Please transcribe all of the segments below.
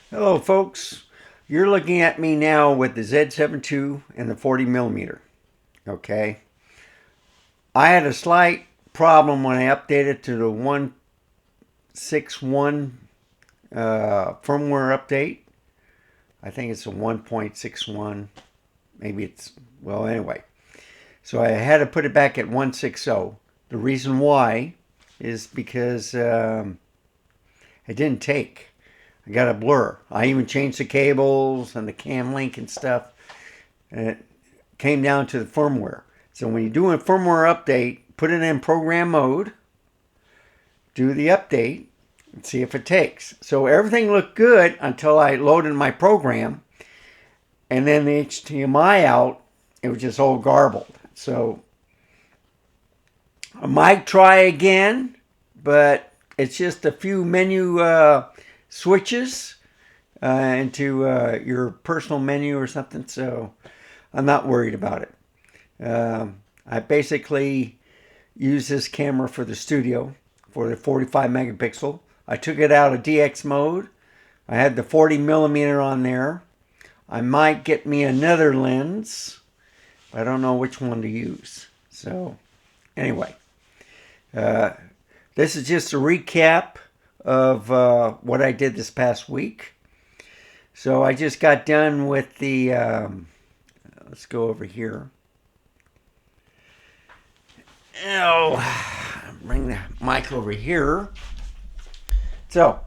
Hello folks, you're looking at me now with the Z7 II and the 40 millimeter. Okay, I had a slight problem when I updated to the 161 firmware update. I think it's a 1.61, maybe it's, well, anyway. So I had to put it back at 160. The reason why is because it didn't take. I got a blur. I even changed the cables and the cam link and stuff, and it came down to the firmware. So when you do a firmware update, put it in program mode, do the update, and see if it takes. So everything looked good until I loaded my program, and then the HDMI out, it was just all garbled. So I might try again, but it's just a few menu switches into your personal menu or something. So I'm not worried about it. I basically use this camera for the studio for the 45 megapixel. I took it out of DX mode. I had the 40 millimeter on there. I might get me another lens. I don't know which one to use. So anyway, uh, this is just a recap of what I did this past week. So I just got done with the, let's go over here. Oh, bring the mic over here. So,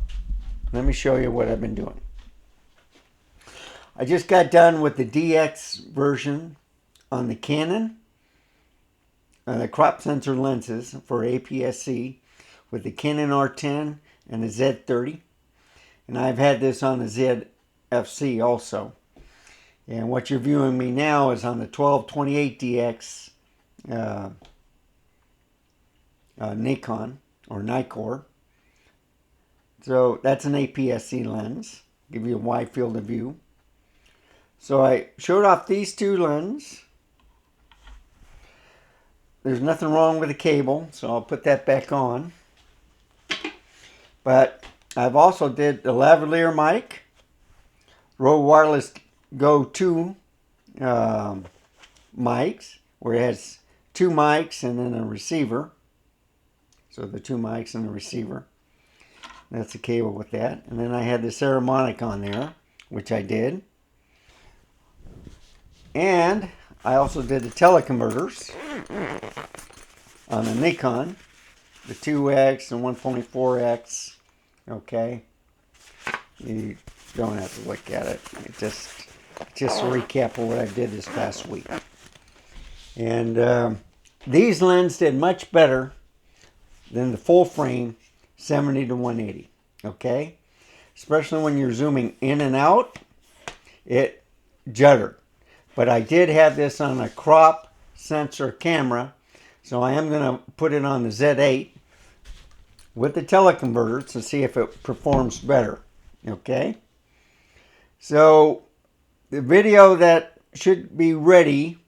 let me show you what I've been doing. I just got done with the DX version on the Canon crop sensor lenses for APS-C with the Canon R10 and the Z30. And I've had this on the ZFC also. And what you're viewing me now is on the 1228DX Nikon or Nikkor. So that's an APS-C lens, give you a wide field of view. So I showed off these two lenses. There's nothing wrong with the cable, so I'll put that back on. But I've also did the lavalier mic, Rode Wireless Go 2 mics, where it has two mics and then a receiver. So the two mics and the receiver. That's the cable with that. And then I had the Saramonic on there, which I did. And I also did the teleconverters on the Nikon, the 2X and 1.4X. Okay. You don't have to look at it. Just a recap of what I did this past week. And these lenses did much better than the full frame 70 to 180. Okay? Especially when you're zooming in and out, it juddered. But I did have this on a crop sensor camera, so I am going to put it on the Z8 with the teleconverter to see if it performs better. Okay? So the video that should be ready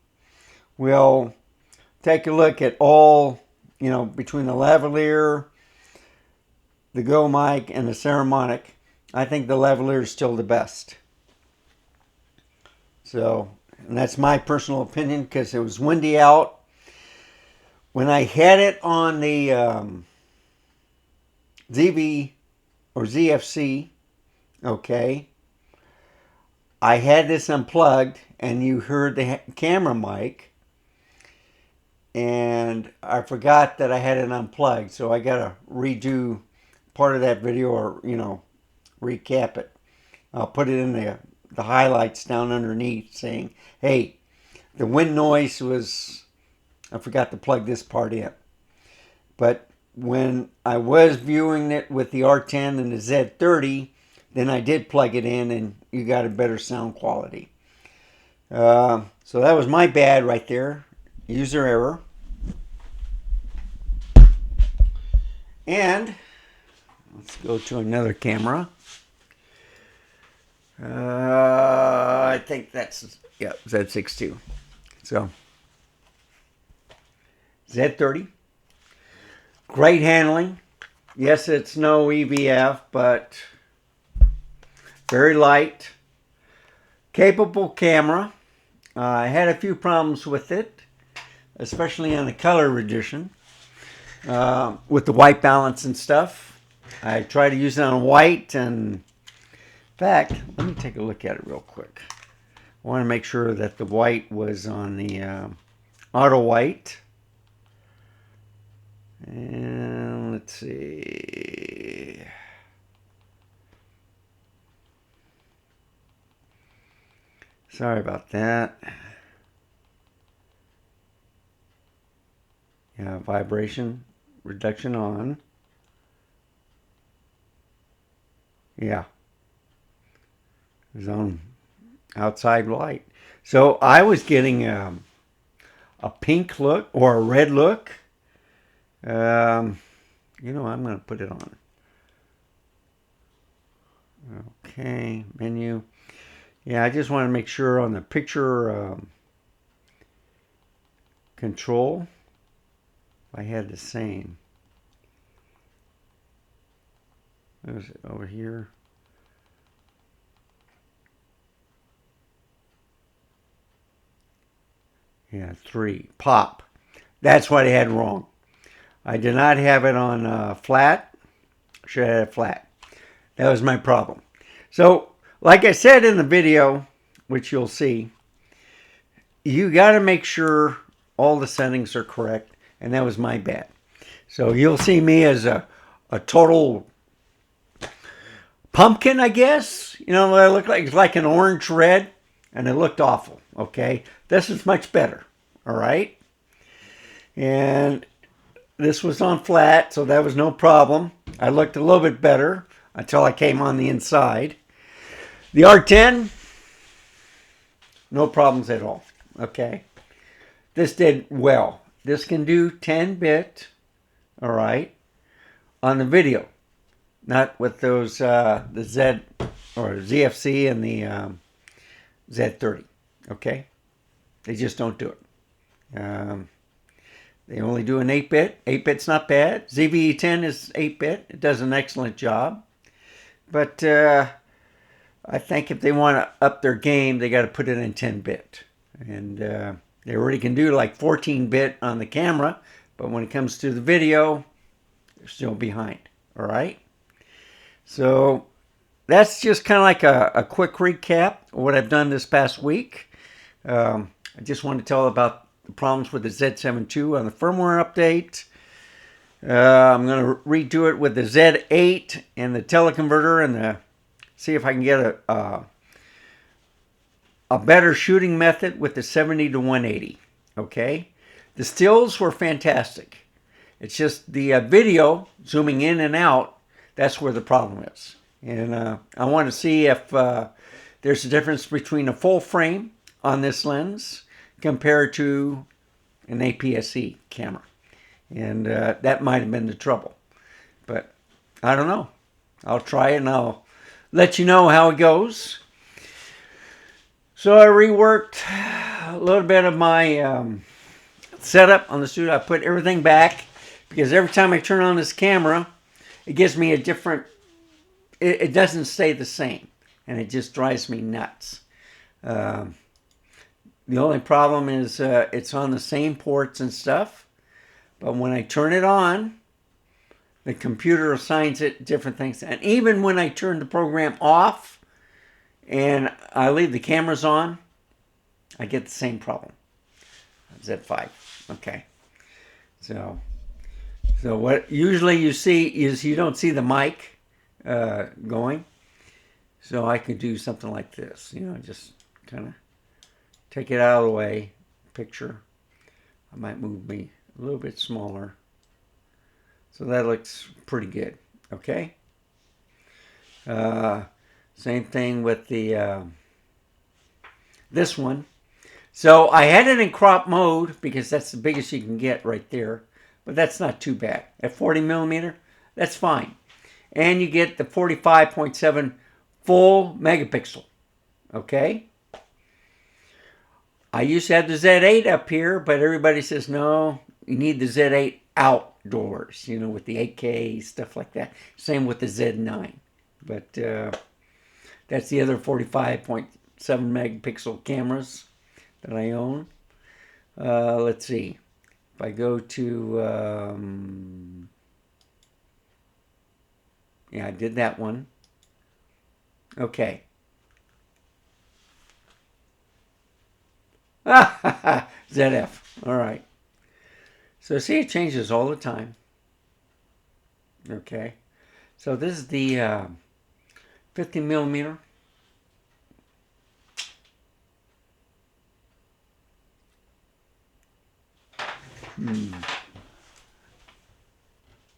will take a look at all, between the lavalier, the Go mic, and the Saramonic. I think the lavalier is still the best. So, and that's my personal opinion because it was windy out. When I had it on the ZV or ZFC, okay, I had this unplugged and you heard the camera mic, and I forgot that I had it unplugged, so I gotta redo part of that video, or recap it. I'll put it in the highlights down underneath saying, hey, the wind noise was, I forgot to plug this part in. But when I was viewing it with the R10 and the Z30, then I did plug it in and you got a better sound quality. So that was my bad right there. User error. And let's go to another camera. I think that's, yeah, Z6 II. So, Z30. Great handling. Yes, it's no EVF, but very light, capable camera. I had a few problems with it, especially on the color edition, with the white balance and stuff. I tried to use it on white, and in fact, let me take a look at it real quick. I want to make sure that the white was on the auto white. And let's see. Sorry about that. Yeah, vibration reduction on. Yeah. It's on outside light. So I was getting a pink look or a red look. You know, I'm going to put it on. Okay, menu. Yeah, I just want to make sure on the picture control, I had the same. Where is it? Over here. Yeah, 3. Pop. That's what I had wrong. I did not have it on flat. Should have had it flat. That was my problem. So, like I said in the video, which you'll see, you got to make sure all the settings are correct, and that was my bad. So you'll see me as a total pumpkin, I guess. You know what I look like? It's like an orange red, and it looked awful, okay? This is much better, all right? And this was on flat, so that was no problem. I looked a little bit better until I came on the inside. The R10, no problems at all, okay? This did well. This can do 10-bit, all right, on the video. Not with those, the Z or ZFC and the Z30, okay? They just don't do it. They only do an 8-bit. 8-bit's not bad. ZVE10 is 8-bit. It does an excellent job. But I think if they want to up their game, they got to put it in 10-bit. And they already can do like 14-bit on the camera, but when it comes to the video, they're still behind. All right? So that's just kind of like a quick recap of what I've done this past week. I just want to tell about the problems with the Z7 II on the firmware update. I'm going to redo it with the Z8 and the teleconverter and see if I can get a better shooting method with the 70 to 180. Okay? The stills were fantastic. It's just the video zooming in and out, that's where the problem is. And I want to see if there's a difference between a full frame on this lens compared to an APS-C camera. And that might have been the trouble. But I don't know. I'll try it and I'll let you know how it goes. So I reworked a little bit of my setup on the studio. I put everything back because every time I turn on this camera, it gives me a different, it doesn't stay the same. And it just drives me nuts. The only problem is it's on the same ports and stuff. But when I turn it on, the computer assigns it different things. And even when I turn the program off and I leave the cameras on, I get the same problem. Z5. Okay. So what usually you see is you don't see the mic going. So I could do something like this. You know, just kind of take it out of the way. Picture. I might move me a little bit smaller. So that looks pretty good. Okay. Same thing with the this one. So I had it in crop mode because that's the biggest you can get right there. But that's not too bad. At 40 millimeter, that's fine. And you get the 45.7 full megapixel. Okay? I used to have the Z8 up here, but everybody says, no, you need the Z8 outdoors, you know, with the 8K, stuff like that. Same with the Z9. But That's the other 45.7 megapixel cameras that I own. Let's see. If I go to, yeah, I did that one. Okay. ZF. All right. So see, it changes all the time. Okay. So this is the 50 millimeter.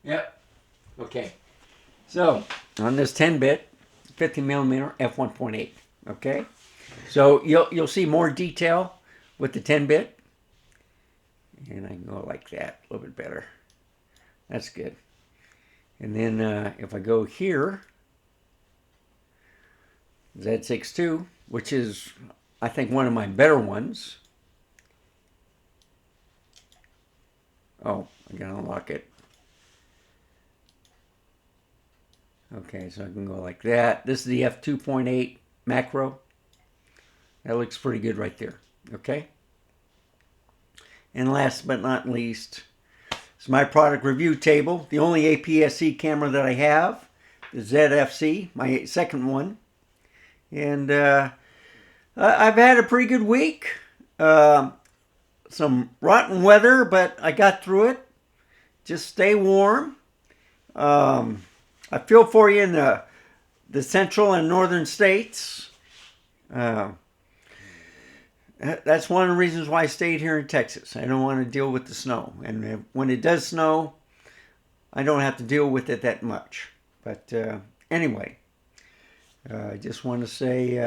Yep. Okay. So on this 10-bit, 50 millimeter f1.8. Okay. So you'll see more detail with the 10-bit, and I can go like that a little bit better. That's good. And then if I go here, Z6 II, which is I think one of my better ones. Oh, I gotta unlock it. Okay, so I can go like that. This is the f2.8 macro. That looks pretty good right there. Okay. And last but not least, it's my product review table. The only APS-C camera that I have, the ZF-C, my second one. And I've had a pretty good week. Some rotten weather, but I got through it. Just stay warm. I feel for you in the central and northern states. That's one of the reasons why I stayed here in Texas. I don't want to deal with the snow. And when it does snow, I don't have to deal with it that much. But anyway, I just want to say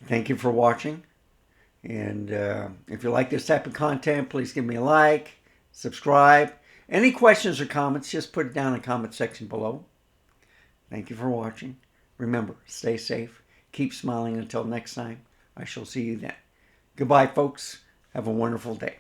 thank you for watching. And if you like this type of content, please give me a like, subscribe. Any questions or comments, just put it down in the comment section below. Thank you for watching. Remember, stay safe. Keep smiling until next time. I shall see you then. Goodbye, folks. Have a wonderful day.